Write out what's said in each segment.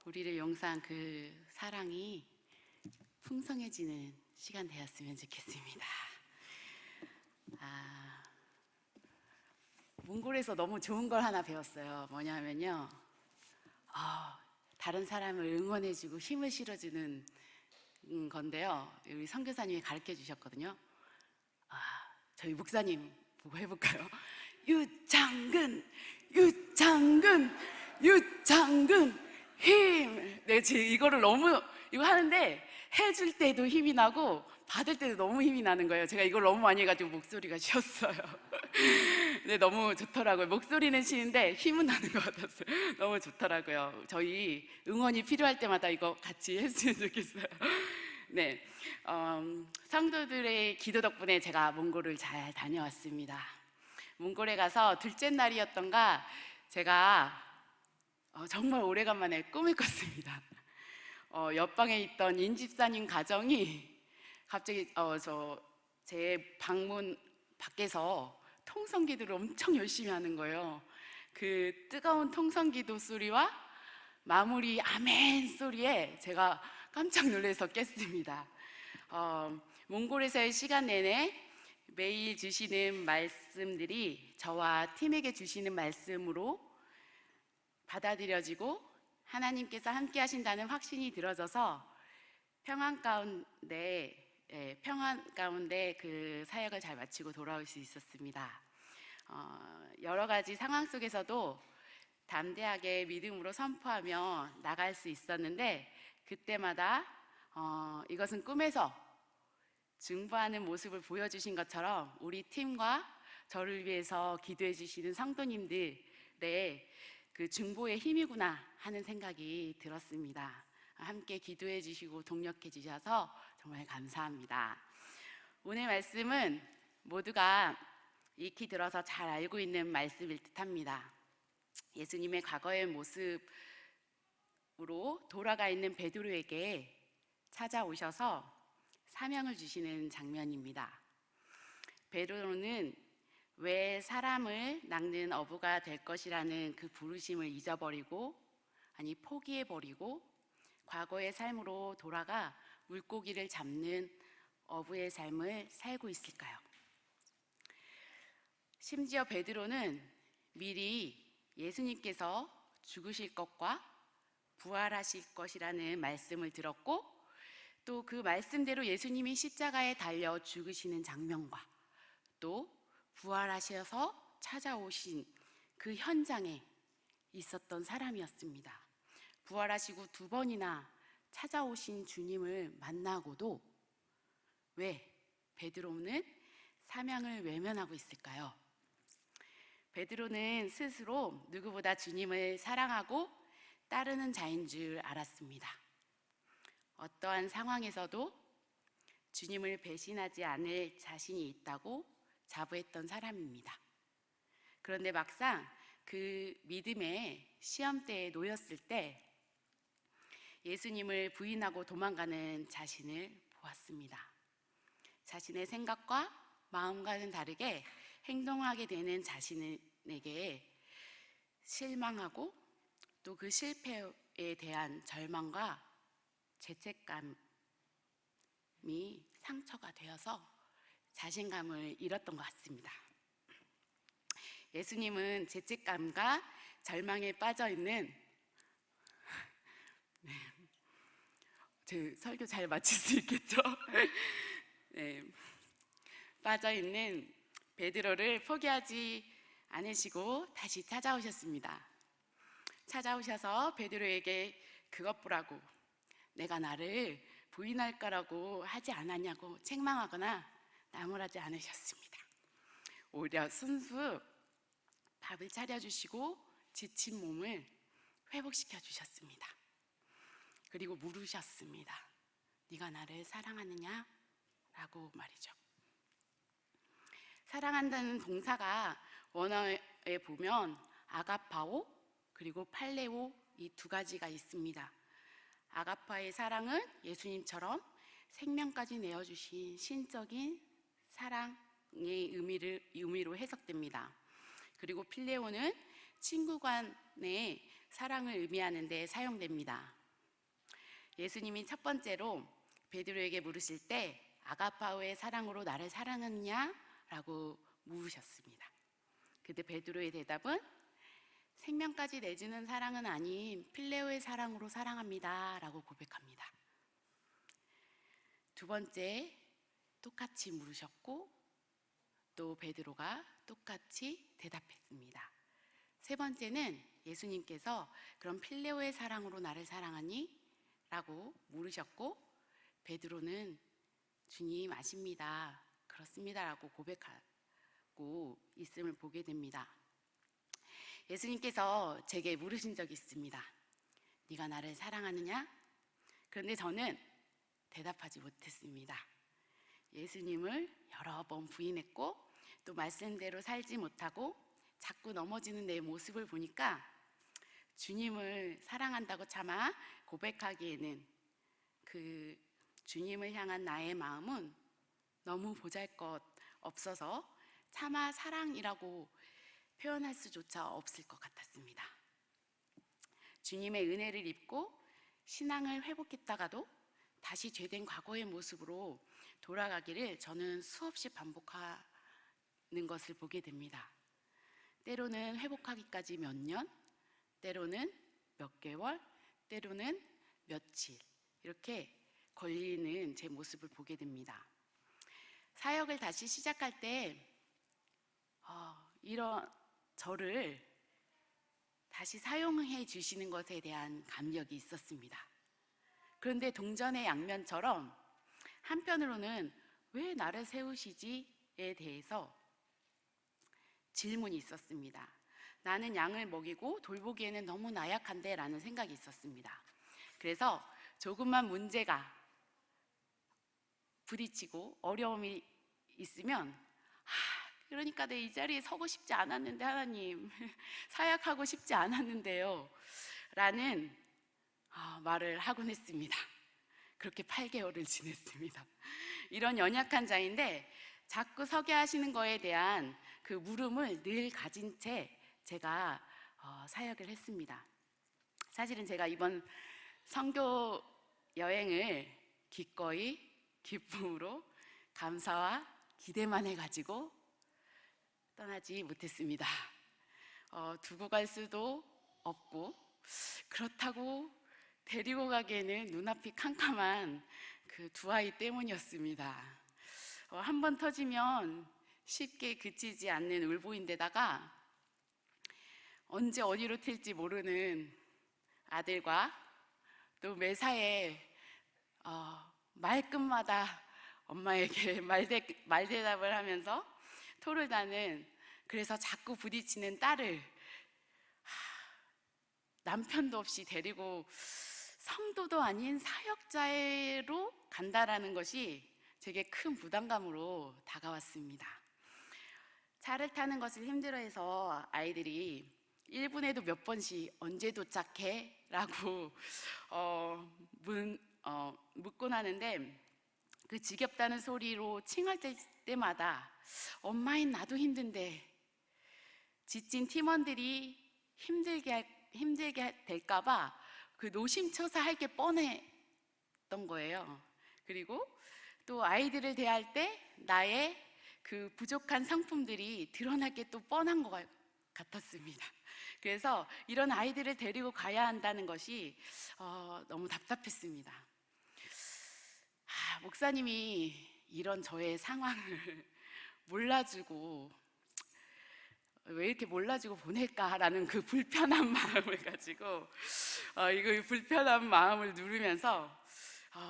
우리를 용서한 그 사랑이 풍성해지는 시간 되었으면 좋겠습니다. 몽골에서 너무 좋은 걸 하나 배웠어요. 뭐냐면요, 다른 사람을 응원해주고 힘을 실어주는 건데요. 우리 선교사님이 가르쳐 주셨거든요. 저희 목사님 보고 해볼까요? 유창근, 유창근, 유창근, 힘. 네, 이거를 너무 이거 하는데 해줄 때도 힘이 나고 받을 때도 너무 힘이 나는 거예요. 제가 이걸 너무 많이 해가지고 목소리가 쉬었어요. 근데 너무 좋더라고요. 목소리는 쉬는데 힘은 나는 것 같았어요. 너무 좋더라고요. 저희 응원이 필요할 때마다 이거 같이 했으면 좋겠어요. 네, 성도들의 기도 덕분에 제가 몽골을 잘 다녀왔습니다. 몽골에 가서 둘째 날이었던가 제가 정말 오래간만에 꿈을 꿨습니다. 옆방에 있던 인집사님 가정이 갑자기 제 방문 밖에서 통성기도를 엄청 열심히 하는 거예요. 그 뜨거운 통성기도 소리와 마무리 아멘 소리에 제가 깜짝 놀라서 깼습니다. 몽골에서의 시간 내내 매일 주시는 말씀들이 저와 팀에게 주시는 말씀으로 받아들여지고 하나님께서 함께 하신다는 확신이 들어져서 평안 가운데 그 사역을 잘 마치고 돌아올 수 있었습니다. 여러 가지 상황 속에서도 담대하게 믿음으로 선포하며 나갈 수 있었는데 그때마다 이것은 꿈에서 증거하는 모습을 보여주신 것처럼 우리 팀과 저를 위해서 기도해 주시는 성도님들의 그 중보의 힘이구나 하는 생각이 들었습니다. 함께 기도해 주시고 동력해 주셔서 정말 감사합니다. 오늘 말씀은 모두가 익히 들어서 잘 알고 있는 말씀일 듯합니다. 예수님의 과거의 모습으로 돌아가 있는 베드로에게 찾아오셔서 사명을 주시는 장면입니다. 베드로는 왜 사람을 낚는 어부가 될 것이라는 그 부르심을 잊어버리고 포기해버리고 과거의 삶으로 돌아가 물고기를 잡는 어부의 삶을 살고 있을까요? 심지어 베드로는 미리 예수님께서 죽으실 것과 부활하실 것이라는 말씀을 들었고 또 그 말씀대로 예수님이 십자가에 달려 죽으시는 장면과 또 부활하셔서 찾아오신 그 현장에 있었던 사람이었습니다. 부활하시고 2번이나 찾아오신 주님을 만나고도 왜 베드로는 사명을 외면하고 있을까요? 베드로는 스스로 누구보다 주님을 사랑하고 따르는 자인 줄 알았습니다. 어떠한 상황에서도 주님을 배신하지 않을 자신이 있다고 자부했던 사람입니다. 그런데 막상 그 믿음의 시험대에 놓였을 때 예수님을 부인하고 도망가는 자신을 보았습니다. 자신의 생각과 마음과는 다르게 행동하게 되는 자신에게 실망하고 또 그 실패에 대한 절망과 죄책감이 상처가 되어서 자신감을 잃었던 것 같습니다. 예수님은 죄책감과 절망에 빠져있는 제 설교 잘 마칠 수 있겠죠? 네, 빠져있는 베드로를 포기하지 않으시고 다시 찾아오셨습니다. 찾아오셔서 베드로에게 그것 보라고 내가 나를 부인할 거라고 하지 않았냐고 책망하거나 나무라지 않으셨습니다. 오히려 순수 밥을 차려주시고 지친 몸을 회복시켜 주셨습니다. 그리고 물으셨습니다. 네가 나를 사랑하느냐? 라고 말이죠. 사랑한다는 동사가 원어에 보면 아가파오 그리고 팔레오 이 2가지가 있습니다. 아가파의 사랑은 예수님처럼 생명까지 내어주신 신적인 사랑의 의미로 해석됩니다. 그리고 필레오는 친구 간의 사랑을 의미하는 데 사용됩니다. 예수님이 첫 번째로 베드로에게 물으실 때 아가파오의 사랑으로 나를 사랑하느냐? 라고 물으셨습니다. 그때 베드로의 대답은 생명까지 내주는 사랑은 아닌 필레오의 사랑으로 사랑합니다 라고 고백합니다. 두 번째 똑같이 물으셨고 또 베드로가 똑같이 대답했습니다. 세 번째는 예수님께서 그럼 필레오의 사랑으로 나를 사랑하니? 라고 물으셨고 베드로는 주님 아십니다. 그렇습니다 라고 고백하고 있음을 보게 됩니다. 예수님께서 제게 물으신 적이 있습니다. 네가 나를 사랑하느냐? 그런데 저는 대답하지 못했습니다. 예수님을 여러 번 부인했고 또 말씀대로 살지 못하고 자꾸 넘어지는 내 모습을 보니까 주님을 사랑한다고 차마 고백하기에는 그 주님을 향한 나의 마음은 너무 보잘것 없어서 차마 사랑이라고 표현할 수조차 없을 것 같았습니다. 주님의 은혜를 입고 신앙을 회복했다가도 다시 죄된 과거의 모습으로 돌아가기를 저는 수없이 반복하는 것을 보게 됩니다. 때로는 회복하기까지 몇 년, 때로는 몇 개월, 때로는 며칠 이렇게 걸리는 제 모습을 보게 됩니다. 사역을 다시 시작할 때 이런 저를 다시 사용해 주시는 것에 대한 감격이 있었습니다. 그런데 동전의 양면처럼 한편으로는 왜 나를 세우시지에 대해서 질문이 있었습니다. 나는 양을 먹이고 돌보기에는 너무 나약한데 라는 생각이 있었습니다. 그래서 조금만 문제가 부딪히고 어려움이 있으면 그러니까 내 이 자리에 서고 싶지 않았는데 하나님 사역하고 싶지 않았는데요 라는 말을 하곤 했습니다. 그렇게 8개월을 지냈습니다. 이런 연약한 자인데 자꾸 서게 하시는 거에 대한 그 물음을 늘 가진 채 제가 사역을 했습니다. 사실은 제가 이번 선교 여행을 기꺼이 기쁨으로 감사와 기대만 해가지고 떠나지 못했습니다. 두고 갈 수도 없고 그렇다고 데리고 가기에는 눈앞이 캄캄한 그 두 아이 때문이었습니다. 한번 터지면 쉽게 그치지 않는 울보인데다가 언제 어디로 튈지 모르는 아들과 또 매사에 말끝마다 엄마에게 말대답을 하면서 토를 다는 그래서 자꾸 부딪히는 딸을 남편도 없이 데리고 성도도 아닌 사역자로 간다라는 것이 제게 큰 부담감으로 다가왔습니다. 차를 타는 것을 힘들어해서 아이들이 1분에도 몇 번씩 언제 도착해? 라고 묻곤 하는데 그 지겹다는 소리로 칭할 때마다 엄마인 나도 힘든데 지친 팀원들이 힘들게 될까봐 그 노심초사 할 게 뻔했던 거예요. 그리고 또 아이들을 대할 때 나의 그 부족한 성품들이 드러날 게 또 뻔한 것 같았습니다. 그래서 이런 아이들을 데리고 가야 한다는 것이 너무 답답했습니다. 목사님이 이런 저의 상황을 몰라주고 왜 이렇게 몰라주고 보낼까라는 그 불편한 마음을 가지고 이 불편한 마음을 누르면서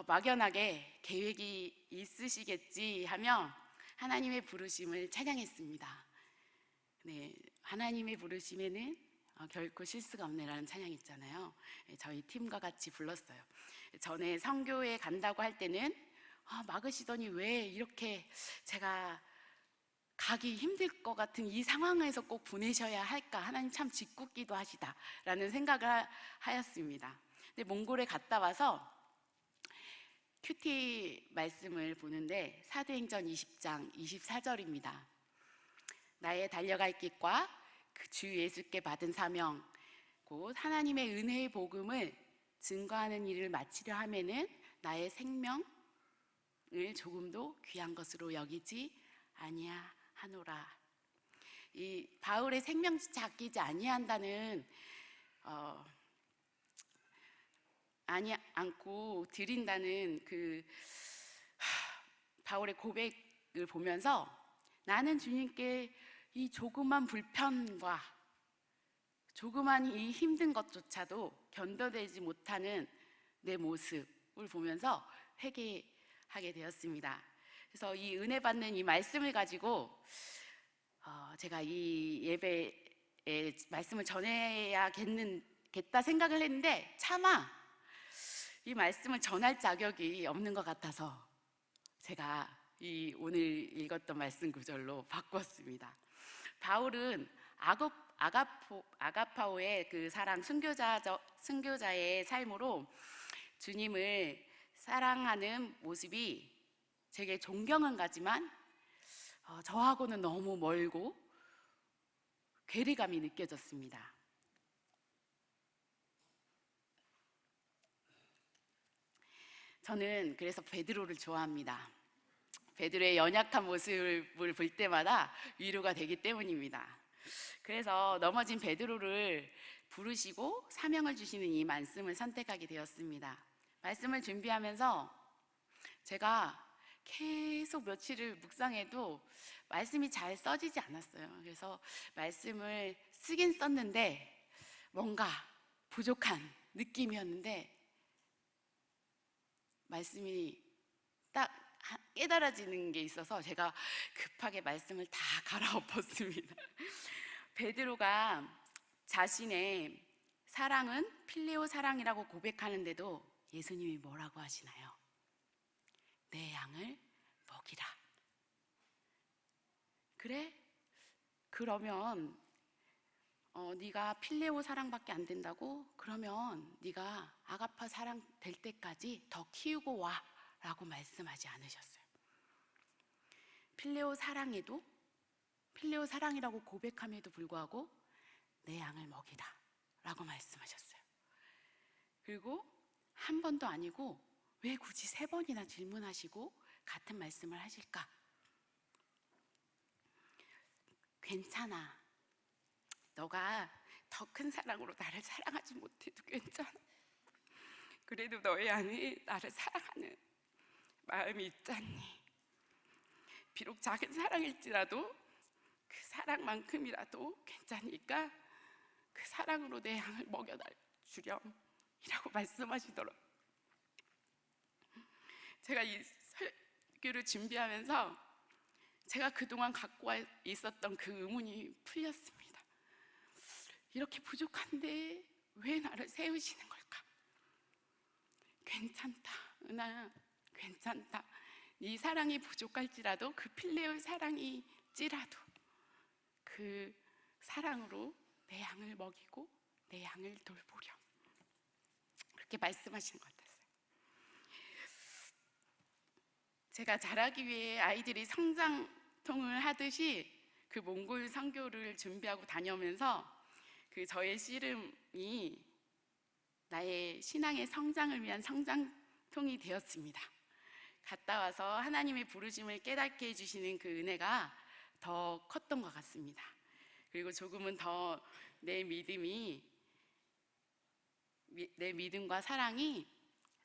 막연하게 계획이 있으시겠지 하며 하나님의 부르심을 찬양했습니다. 네, 하나님의 부르심에는 결코 실수가 없네라는 찬양 있잖아요. 저희 팀과 같이 불렀어요. 전에 선교에 간다고 할 때는 막으시더니 왜 이렇게 제가 가기 힘들 것 같은 이 상황에서 꼭 보내셔야 할까? 하나님 참 짓궂기도 하시다라는 생각을 하였습니다. 근데 몽골에 갔다 와서 큐티 말씀을 보는데 사도행전 20장 24절입니다. 나의 달려갈 길과 그 주 예수께 받은 사명 곧 하나님의 은혜의 복음을 증거하는 일을 마치려 하면은 나의 생명을 조금도 귀한 것으로 여기지 아니하노라. 이 바울의 생명지체 아끼지 아니한다는 아니 않고 드린다는 그 바울의 고백을 보면서 나는 주님께 이 조그만 불편과 조그만 이 힘든 것조차도 견뎌내지 못하는 내 모습을 보면서 회개하게 되었습니다. 그래서 이 은혜 받는 이 말씀을 가지고 제가 이 예배에 말씀을 전해야겠다 생각을 했는데 차마 이 말씀을 전할 자격이 없는 것 같아서 제가 이 오늘 읽었던 말씀 구절로 바꿨습니다. 바울은 아가파오의 그 사랑 순교자의 삶으로 주님을 사랑하는 모습이 제게 존경은 가지만 저하고는 너무 멀고 괴리감이 느껴졌습니다. 저는 그래서 베드로를 좋아합니다. 베드로의 연약한 모습을 볼 때마다 위로가 되기 때문입니다. 그래서 넘어진 베드로를 부르시고 사명을 주시는 이 말씀을 선택하게 되었습니다. 말씀을 준비하면서 제가 계속 며칠을 묵상해도 말씀이 잘 써지지 않았어요. 그래서 말씀을 쓰긴 썼는데 뭔가 부족한 느낌이었는데 말씀이 딱 깨달아지는 게 있어서 제가 급하게 말씀을 다 갈아엎었습니다. 베드로가 자신의 사랑은 필레오 사랑이라고 고백하는데도 예수님이 뭐라고 하시나요? 내 양을 먹이라. 그래? 그러면 네가 필레오 사랑밖에 안 된다고? 그러면 네가 아가파 사랑 될 때까지 더 키우고 와 라고 말씀하지 않으셨어요. 필레오 사랑이라고 고백함에도 불구하고 내 양을 먹이라 라고 말씀하셨어요. 그리고 한 번도 아니고 왜 굳이 3번이나 질문하시고 같은 말씀을 하실까? 괜찮아. 너가 더 큰 사랑으로 나를 사랑하지 못해도 괜찮아. 그래도 너의 안에 나를 사랑하는 마음이 있잖니. 비록 작은 사랑일지라도 그 사랑만큼이라도 괜찮으니까 그 사랑으로 내 양을 먹여다 주렴 이라고 말씀하시더라고요. 제가 이 설교를 준비하면서 제가 그동안 갖고 있었던 그 의문이 풀렸습니다. 이렇게 부족한데 왜 나를 세우시는 걸까? 괜찮다, 은하야, 괜찮다. 네 사랑이 부족할지라도 그 필레오 사랑이지라도 그 사랑으로 내 양을 먹이고 내 양을 돌보렴. 그렇게 말씀하시는 것 같았어요. 제가 자라기 위해 아이들이 성장통을 하듯이 그 몽골 선교를 준비하고 다녀오면서 그 저의 씨름이 나의 신앙의 성장을 위한 성장통이 되었습니다. 갔다 와서 하나님의 부르심을 깨닫게 해주시는 그 은혜가 더 컸던 것 같습니다. 그리고 조금은 더 내 믿음과 사랑이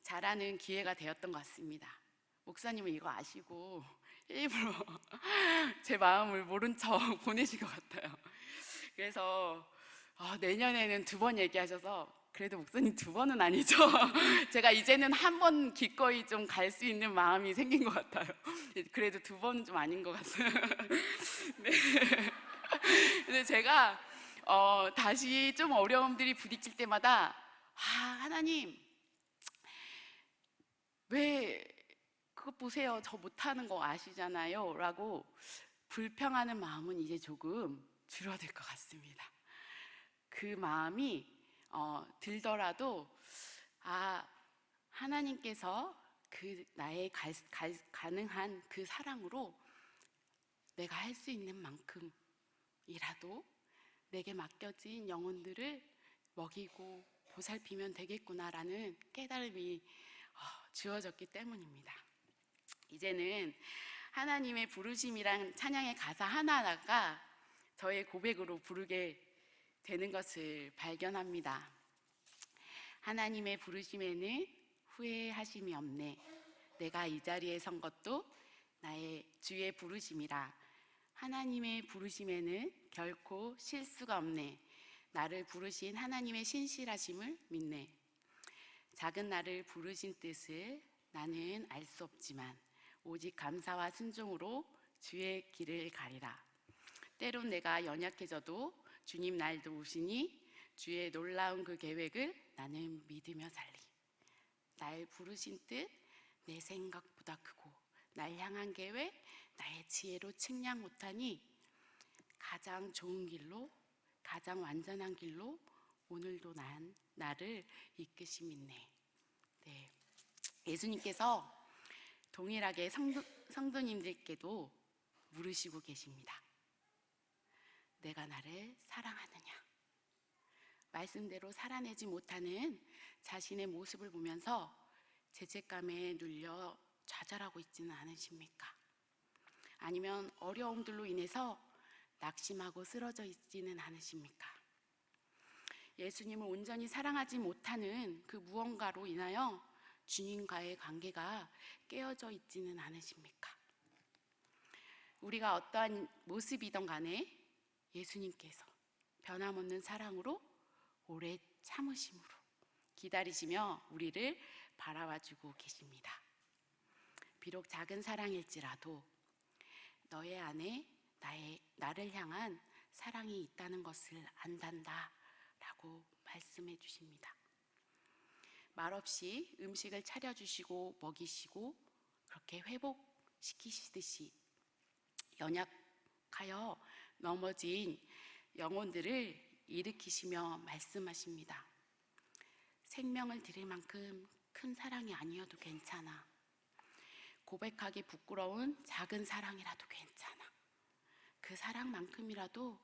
자라는 기회가 되었던 것 같습니다. 목사님은 이거 아시고 일부러 제 마음을 모른 척 보내신 것 같아요. 그래서 내년에는 2번 얘기하셔서 그래도 목사님 2번은 아니죠. 제가 이제는 1번 기꺼이 좀 갈 수 있는 마음이 생긴 것 같아요. 그래도 2번은 좀 아닌 것 같아요. 네. 근데 제가 다시 좀 어려움들이 부딪힐 때마다 하나님 왜 그것 보세요, 저 못하는 거 아시잖아요 라고 불평하는 마음은 이제 조금 줄어들 것 같습니다. 그 마음이 들더라도 하나님께서 그 나의 가능한 그 사랑으로 내가 할 수 있는 만큼이라도 내게 맡겨진 영혼들을 먹이고 보살피면 되겠구나라는 깨달음이 주어졌기 때문입니다. 이제는 하나님의 부르심이란 찬양의 가사 하나하나가 저의 고백으로 부르게 되는 것을 발견합니다. 하나님의 부르심에는 후회하심이 없네. 내가 이 자리에 선 것도 나의 주의 부르심이라. 하나님의 부르심에는 결코 실수가 없네. 나를 부르신 하나님의 신실하심을 믿네. 작은 나를 부르신 뜻을 나는 알 수 없지만 오직 감사와 순종으로 주의 길을 가리라. 때론 내가 연약해져도 주님 날 도우시니 주의 놀라운 그 계획을 나는 믿으며 살리. 날 부르신 뜻 내 생각보다 크고 날 향한 계획 나의 지혜로 측량 못하니 가장 좋은 길로 가장 완전한 길로 오늘도 나를 이끄시 믿네. 네. 예수님께서 동일하게 성도님들께도 물으시고 계십니다. 내가 나를 사랑하느냐? 말씀대로 살아내지 못하는 자신의 모습을 보면서 죄책감에 눌려 좌절하고 있지는 않으십니까? 아니면 어려움들로 인해서 낙심하고 쓰러져 있지는 않으십니까? 예수님을 온전히 사랑하지 못하는 그 무언가로 인하여 주님과의 관계가 깨어져 있지는 않으십니까? 우리가 어떠한 모습이든 간에 예수님께서 변함없는 사랑으로 오래 참으심으로 기다리시며 우리를 바라봐주고 계십니다. 비록 작은 사랑일지라도 너의 안에 나를 향한 사랑이 있다는 것을 안단다 라고 말씀해 주십니다. 말없이 음식을 차려주시고 먹이시고 그렇게 회복시키시듯이 연약하여 넘어진 영혼들을 일으키시며 말씀하십니다. 생명을 드릴 만큼 큰 사랑이 아니어도 괜찮아. 고백하기 부끄러운 작은 사랑이라도 괜찮아. 그 사랑만큼이라도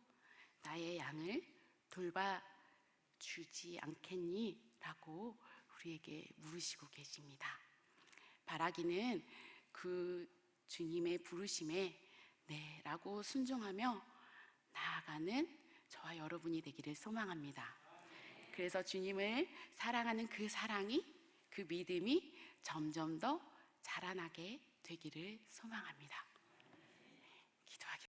나의 양을 돌봐주지 않겠니? 라고 우리에게 물으시고 계십니다. 바라기는 그 주님의 부르심에 네 라고 순종하며 나아가는 저와 여러분이 되기를 소망합니다. 그래서 주님을 사랑하는 그 사랑이, 그 믿음이 점점 더 자라나게 되기를 소망합니다.